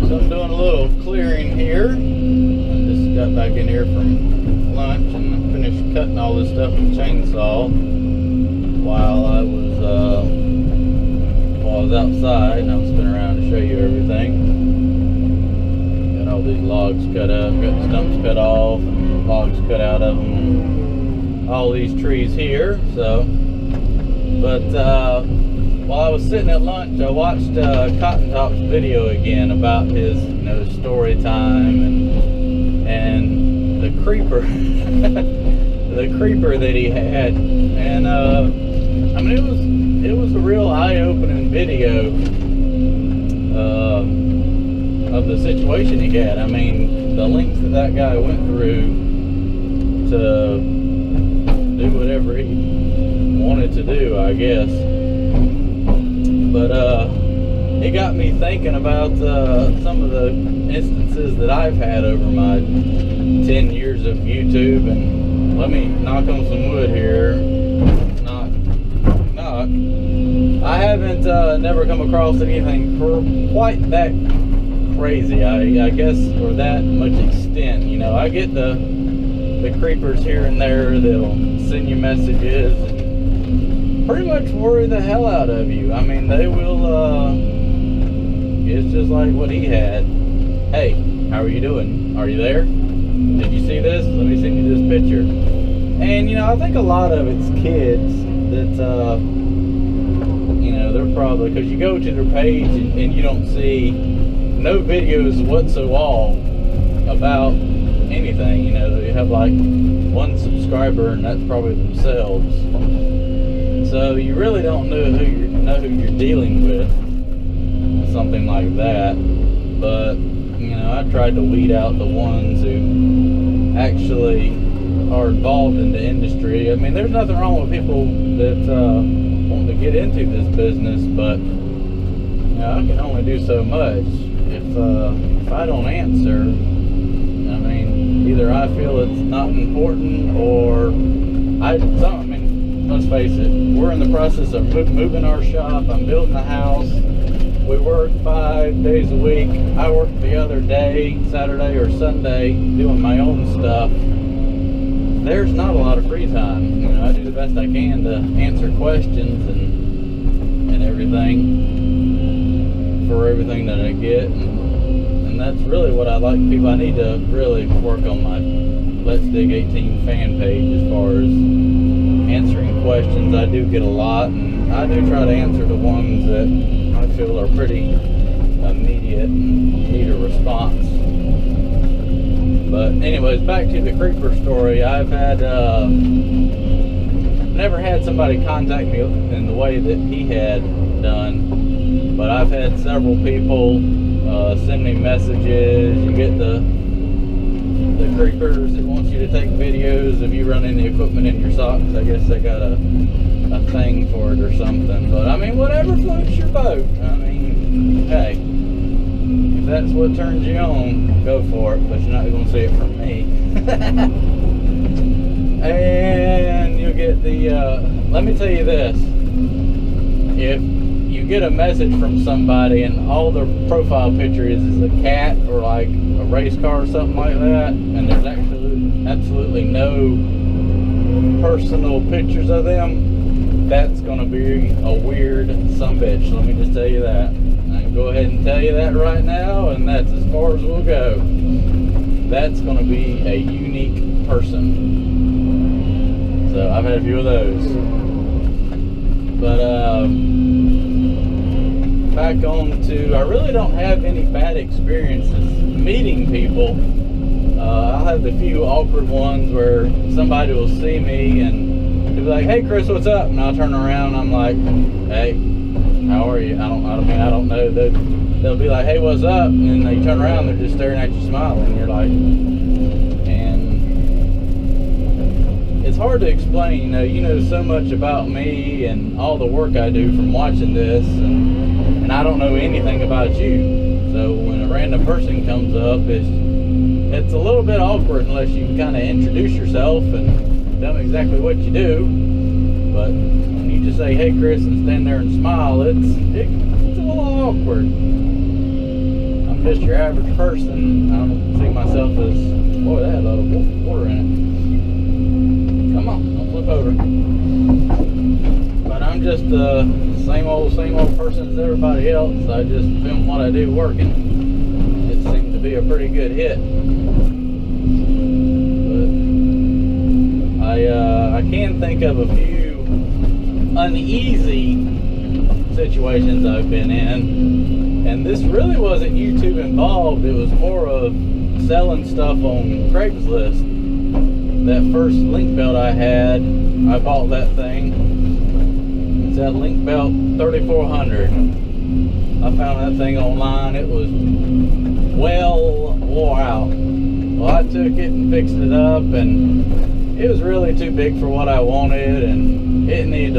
So I'm doing a little clearing here. I just got back in here from lunch and finished cutting all this stuff with a chainsaw while I was outside, and I'll spin around to show you everything. Got all these logs cut up, got the stumps cut off, and logs cut out of them, and all these trees here. So, but while I was sitting at lunch, I watched Cotton Top's video again about his, story time and the creeper, the creeper that he had, and I mean it was a real eye-opening video of the situation he had. I mean, the lengths that guy went through to do whatever he wanted to do, I guess. But it got me thinking about some of the instances that I've had over my 10 years of YouTube. And let me knock on some wood here. Knock, knock. I haven't never come across anything quite that crazy, I guess, or that much extent. I get the creepers here and there that'll send you messages and pretty much worry the hell out of you. I mean, they will, it's just like what he had. Hey, how are you doing? Are you there? Did you see this? Let me send you this picture. And, I think a lot of it's kids that, they're probably, because you go to their page and you don't see no videos whatsoever about anything. They have like one subscriber, and that's probably themselves. So you really don't know who you're dealing with, something like that. But I tried to weed out the ones who actually are involved in the industry. I mean, there's nothing wrong with people that want to get into this business, but I can only do so much. If I don't answer, I mean, either I feel it's not important, or let's face it, we're in the process of moving our shop. I'm building a house. We work 5 days a week. I work the other day, Saturday or Sunday, doing my own stuff. There's not a lot of free time. I do the best I can to answer questions and everything for everything that I get. And that's really what I like people. I need to really work on my Let's Dig 18 fan page as far as answering questions. I do get a lot, and I do try to answer the ones that I feel are pretty immediate and need a response. But anyways, back to the creeper story. I've had never had somebody contact me in the way that he had done, but I've had several people send me messages. You get the creepers that wants you to take videos of you running the equipment in your socks. I guess they got a thing for it or something. But I mean, whatever floats your boat. I mean, hey, if that's what turns you on, go for it. But you're not going to see it from me. And you'll get the, let me tell you this. If you get a message from somebody and all their profile picture is a cat or like a race car or something like that, and there's absolutely no personal pictures of them, that's going to be a weird sumbitch. Let me just tell you that. I can go ahead and tell you that right now, and that's as far as we'll go. That's going to be a unique person. So I've had a few of those. But back on to, I really don't have any bad experiences meeting people. I'll have the few awkward ones where somebody will see me and they'll be like, "Hey Chris, what's up?" And I'll turn around and I'm like, "Hey, how are you?" I don't know. They'll be like, "Hey, what's up?" And then they turn around, they're just staring at you smiling. You're like, and it's hard to explain. You know so much about me and all the work I do from watching this, and I don't know anything about you. So when a random person comes up, it's a little bit awkward unless you kind of introduce yourself and tell them exactly what you do. But when you just say, "Hey Chris," and stand there and smile, it's a little awkward. I I'm just your average person. I don't see myself as, boy, that had a lot of water in it. Come on, don't flip over. But I'm just the same old person as everybody else. I just film what I do working. It seemed to be a pretty good hit. But I can think of a few uneasy situations I've been in, and this really wasn't YouTube involved. It was more of selling stuff on Craigslist. That first link belt I had, I bought that thing. It's that link belt 3400. I found that thing online. It was well wore out. Well, I took it and fixed it up, and it was really too big for what I wanted, and it needed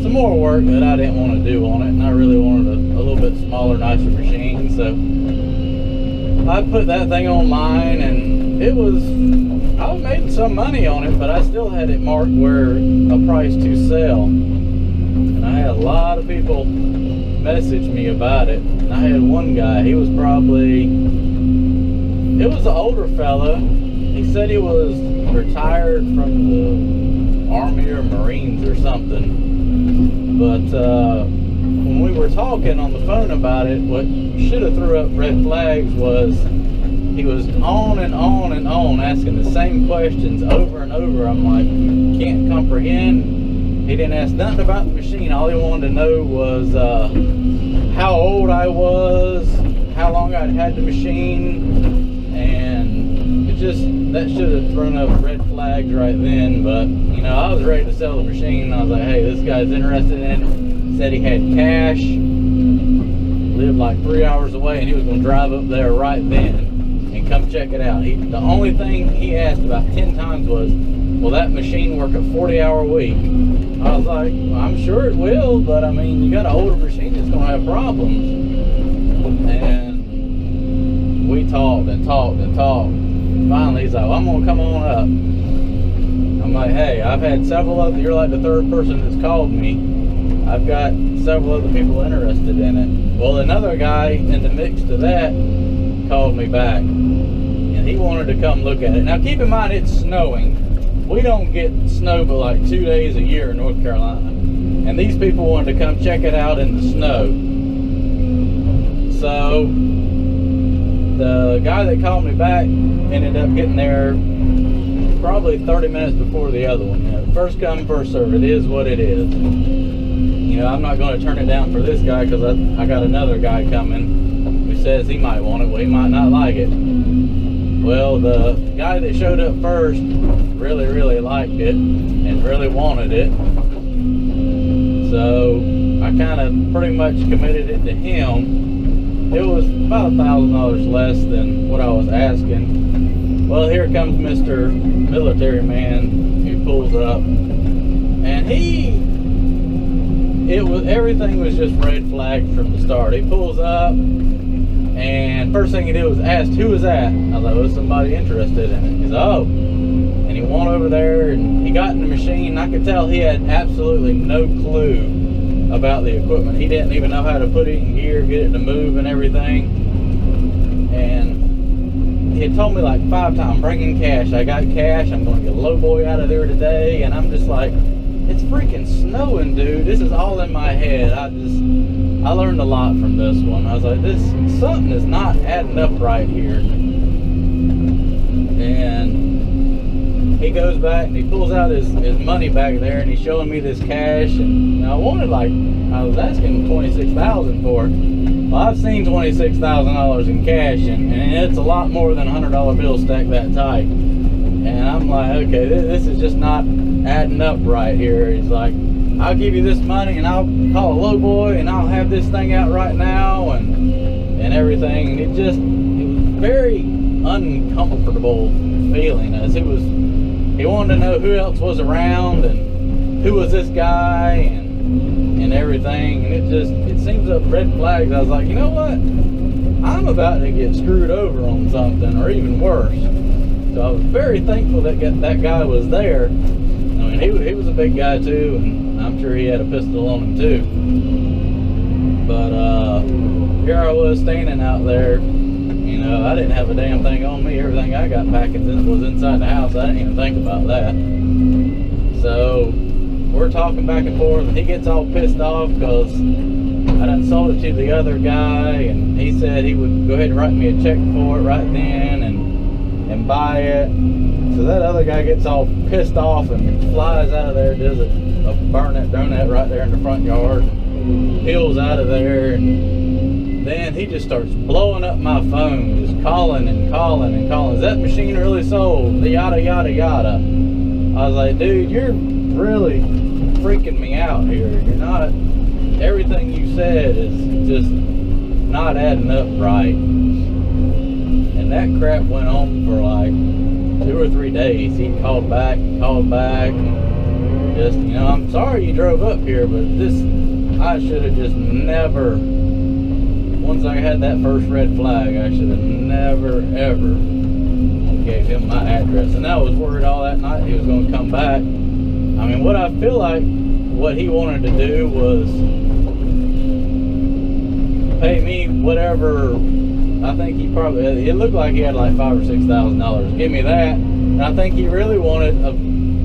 some more work that I didn't want to do on it, and I really wanted a little bit smaller, nicer machine. So I put that thing online, and I was making some money on it, but I still had it marked where a price to sell. And I had a lot of people message me about it. And I had one guy, it was an older fella. He said he was retired from the Army or Marines or something. But when we were talking on the phone about it, what should have threw up red flags was he was on and on and on asking the same questions over and over. I'm like, can't comprehend. He didn't ask nothing about the machine. All he wanted to know was how old I was, how long I'd had the machine, and that should have thrown up red flags right then. But you know, I was ready to sell the machine. I was like, hey, this guy's interested in it. Said he had cash, lived like 3 hours away, and he was going to drive up there right then and come check it out. The only thing he asked about 10 times was, will that machine work a 40-hour week? I was like, well, I'm sure it will, but I mean, you got an older machine that's going to have problems. And we talked and talked and talked. Finally, he's like, well, I'm going to come on up. I'm like, hey, I've had several other, you're like the third person that's called me. I've got several other people interested in it. Well, another guy in the mix to that called me back, and he wanted to come look at it. Now, keep in mind, it's snowing. We don't get snow but like 2 days a year in North Carolina. And these people wanted to come check it out in the snow. So the guy that called me back ended up getting there probably 30 minutes before the other one. You know, first come, first serve. It is what it is. You know, I'm not going to turn it down for this guy because I got another guy coming who says he might want it. Well, he might not like it. Well, the guy that showed up first really, really liked it and really wanted it. So I kind of pretty much committed it to him. It was about $1,000 less than what I was asking. Well, here comes Mr. Military Man. He pulls up, and everything was just red flagged from the start. He pulls up, and first thing he did was asked, who was that? I was like, well, somebody interested in it. He's like, oh. And he went over there, and he got in the machine. I could tell he had absolutely no clue about the equipment. He didn't even know how to put it in gear, get it to move and everything. And he had told me like 5 times, I'm bringing cash. I got cash. I'm going to get a low boy out of there today. And I'm just like, it's freaking snowing, dude. This is all in my head. I learned a lot from this one. I was like, something is not adding up right here. And he goes back and he pulls out his money back there, and he's showing me this cash. And I wanted, like, I was asking $26,000 for it. Well, I've seen $26,000 in cash, and it's a lot more than a $100 bill stacked that tight. And I'm like, okay, this is just not adding up right here. He's like, I'll give you this money, and I'll call a low boy, and I'll have this thing out right now, and everything. And it was very uncomfortable feeling, as he wanted to know who else was around and who was this guy and everything. And it seems up red flags. I was like, you know what? I'm about to get screwed over on something, or even worse. So I was very thankful that that guy was there. I mean, he was a big guy too, and I'm sure he had a pistol on him too. But here I was standing out there. You know, I didn't have a damn thing on me. Everything I got packing was inside the house. I didn't even think about that. So we're talking back and forth, and he gets all pissed off because I done sold it to the other guy, and he said he would go ahead and write me a check for it right then and buy it. So that other guy gets all pissed off and flies out of there, does a burnout donut right there in the front yard, peels out of there, and then he just starts blowing up my phone, just calling and calling and calling. Is that machine really sold? Yada, yada, yada. I was like, dude, you're really freaking me out here. You're not, everything you said is just not adding up right. And that crap went on for like 2 or 3 days. He called back, just, you know, I'm sorry you drove up here, but this, I should have just never, once I had that first red flag, I should have never, ever gave him my address. And I was worried all that night he was going to come back. I mean, what I feel like what he wanted to do was pay me whatever. I think he probably, it looked like he had like $5,000 or $6,000. Give me that. And I think he really wanted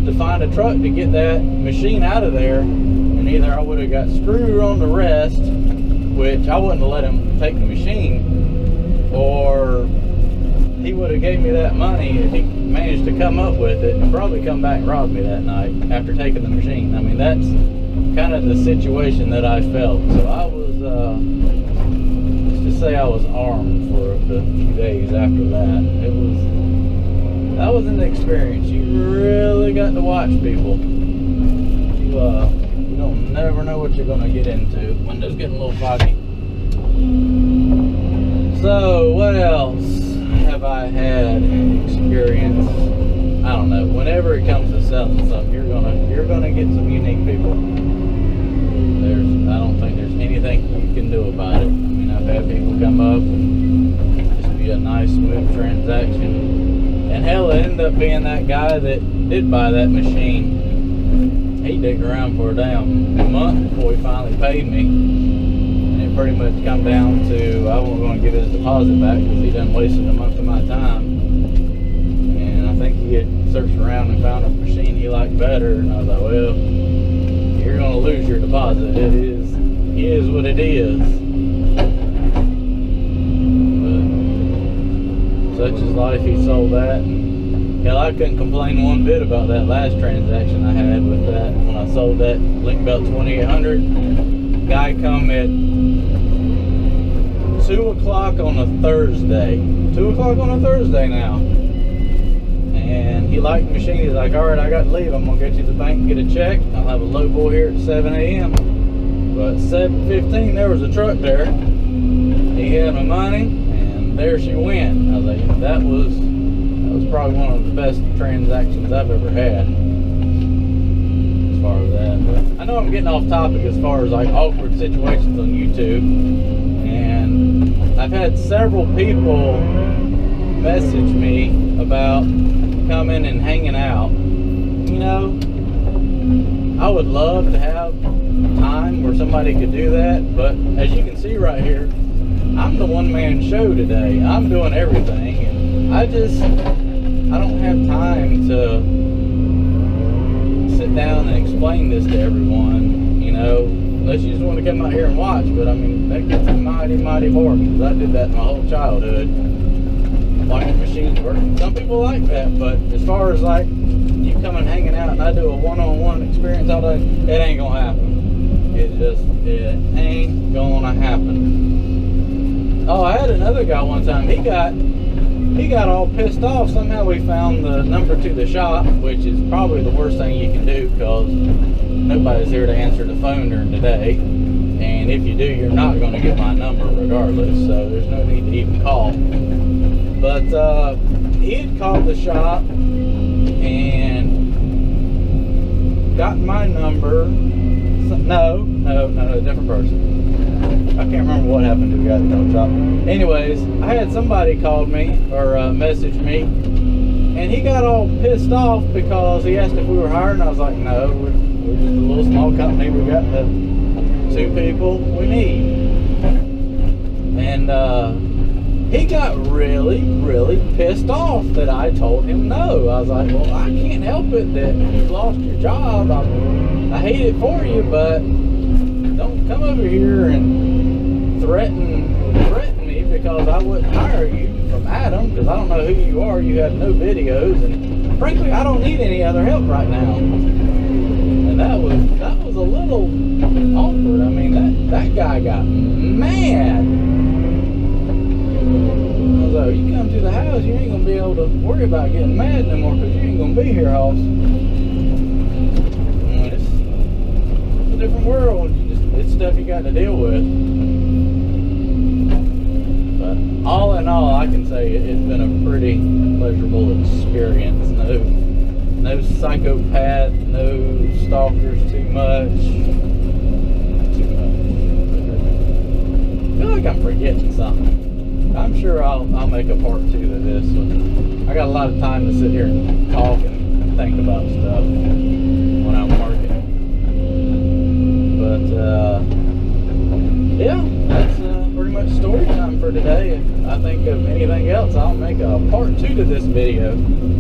to find a truck to get that machine out of there. And either I would have got screwed on the rest, which I wouldn't have let him take the machine, or he would have gave me that money if he managed to come up with it, and probably come back and rob me that night after taking the machine. I mean, that's kind of the situation that I felt. So I was, let's just say I was armed for the few days after that. That was an experience. You really got to watch people. You don't never know what you're going to get into. Window's getting a little foggy. So what else have I had experience? I don't know. Whenever it comes to selling something, you're gonna get some unique people. I don't think there's anything you can do about it. I mean, I've had people come up and just be a nice, smooth transaction. And hell, it ended up being that guy that did buy that machine. He digged around for a damn month before he finally paid me. And it pretty much come down to I wasn't going to give his deposit back because he done wasted a month of my time. And I think he had searched around and found a machine he liked better. And I was like, well, you're going to lose your deposit. It is what it is. But such is life. He sold that. Hell, I couldn't complain one bit about that last transaction I had with that. When I sold that Link-Belt 2800, guy come at 2 o'clock on a Thursday. 2 o'clock on a Thursday now. And he liked the machine. He's like, all right, I got to leave. I'm going to get you to the bank and get a check. I'll have a low boy here at 7 a.m. But at 7:15, there was a truck there. He had my money, and there she went. I was like, that was probably one of the best transactions I've ever had as far as that. But I know I'm getting off topic as far as like awkward situations on YouTube, and I've had several people message me about coming and hanging out. You know, I would love to have time where somebody could do that, but as you can see right here, I'm the one-man show today. I'm doing everything, and I don't have time to sit down and explain this to everyone, you know, unless you just want to come out here and watch. But I mean, that gets mighty, mighty boring, because I did that my whole childhood, watching machines work. Some people like that, but as far as like you coming hanging out and I do a one-on-one experience all day, it ain't gonna happen. It ain't gonna happen. Oh, I had another guy one time. He got all pissed off. Somehow we found the number to the shop, which is probably the worst thing you can do, because nobody's here to answer the phone during the day. And if you do, you're not going to get my number regardless, so there's no need to even call. But he had called the shop and got my number. No, a different person. I can't remember what happened to the guy at the coat shop. Anyways, I had somebody called me or messaged me, and he got all pissed off because he asked if we were hiring. I was like, no, we're just a little small company. We got the 2 people we need. And he got really, really pissed off that I told him no. I was like, well, I can't help it that you lost your job. I hate it for you, but don't come over here and threaten me because I wouldn't hire you from Adam, because I don't know who you are. You have no videos, and frankly, I don't need any other help right now. And that was a little awkward. I mean, that guy got mad. So you come to the house, you ain't gonna be able to worry about getting mad no more, because you ain't gonna be here, Hoss. It's a different world. It's stuff you got to deal with. But all in all, I can say it's been a pretty pleasurable experience. No psychopath, no stalkers too much. I feel like I'm forgetting something. I'm sure I'll make a part 2 of this. I got a lot of time to sit here and talk and think about stuff when I'm working. But yeah, that's pretty much story time for today. If I think of anything else, I'll make a part 2 to this video.